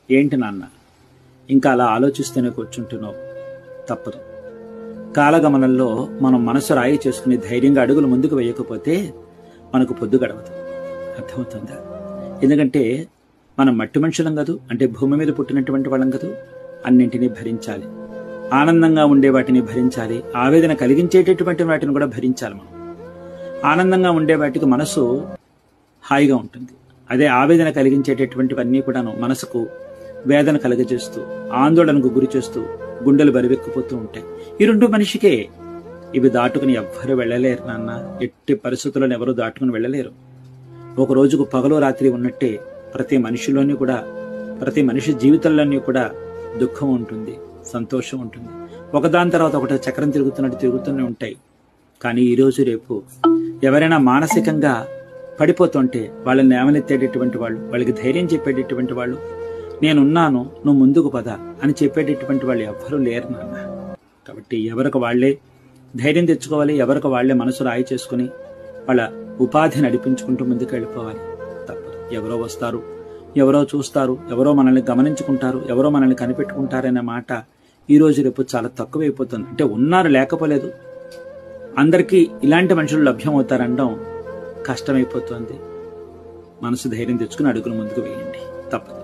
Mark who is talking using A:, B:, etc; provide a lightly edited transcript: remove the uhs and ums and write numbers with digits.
A: ఏంటి నాన్న ఇంకా అలా ఆలోచిస్తూనే కూర్చుంటున్నావు? తప్పదు. కాలగమనంలో మనం మనసు రాయి చేసుకుని ధైర్యంగా అడుగులు ముందుకు వేయకపోతే మనకు పొద్దు గడవదు. అర్థమవుతుందా? ఎందుకంటే మనం మట్టి మనుషులం కదూ, అంటే భూమి మీద పుట్టినటువంటి వాళ్ళం కదూ. అన్నింటినీ భరించాలి. ఆనందంగా ఉండే వాటిని భరించాలి, ఆవేదన కలిగించేటటువంటి వాటిని కూడా భరించాలి. మనం ఆనందంగా ఉండే వాటికి మనసు హాయిగా ఉంటుంది. అదే ఆవేదన కలిగించేటటువంటివన్నీ కూడాను మనసుకు వేదన కలుగజేస్తూ, ఆందోళనకు గురి చేస్తూ, గుండెలు బరివెక్కిపోతూ ఉంటాయి. ఈ రెండు మనిషికే. ఇవి దాటుకుని ఎవ్వరూ వెళ్ళలేరు నాన్న. ఎట్టి పరిస్థితులను ఎవరూ దాటుకుని వెళ్ళలేరు. ఒక రోజుకు పగలు రాత్రి ఉన్నట్టే ప్రతి మనిషిలోని కూడా, ప్రతి మనిషి జీవితంలోని కూడా దుఃఖం ఉంటుంది, సంతోషం ఉంటుంది. ఒకదాని తర్వాత ఒకటి చక్రం తిరుగుతున్నట్టు తిరుగుతూనే ఉంటాయి. కానీ ఈరోజు రేపు ఎవరైనా మానసికంగా పడిపోతుంటే వాళ్ళని లేవనెత్తేటటువంటి వాళ్ళు, వాళ్ళకి ధైర్యం చెప్పేటటువంటి వాళ్ళు, నేనున్నాను, నువ్వు ముందుకు పద అని చెప్పేటటువంటి వాళ్ళు ఎవ్వరూ లేరు నాన్న. కాబట్టి ఎవరికి వాళ్లే ధైర్యం తెచ్చుకోవాలి, ఎవరికి వాళ్లే మనసు రాయి చేసుకుని వాళ్ళ ఉపాధి నడిపించుకుంటూ ముందుకు వెళ్ళిపోవాలి. తప్పదు. ఎవరో వస్తారు, ఎవరో చూస్తారు, ఎవరో మనల్ని గమనించుకుంటారు, ఎవరో మనల్ని కనిపెట్టుకుంటారనే మాట ఈ రోజు రేపు చాలా తక్కువైపోతుంది. అంటే ఉన్నారు, లేకపోలేదు. అందరికీ ఇలాంటి మనుషులు లభ్యమవుతారనడం కష్టమైపోతుంది. మనసు ధైర్యం తెచ్చుకుని అడుగులు ముందుకు వేయండి. తప్పదు.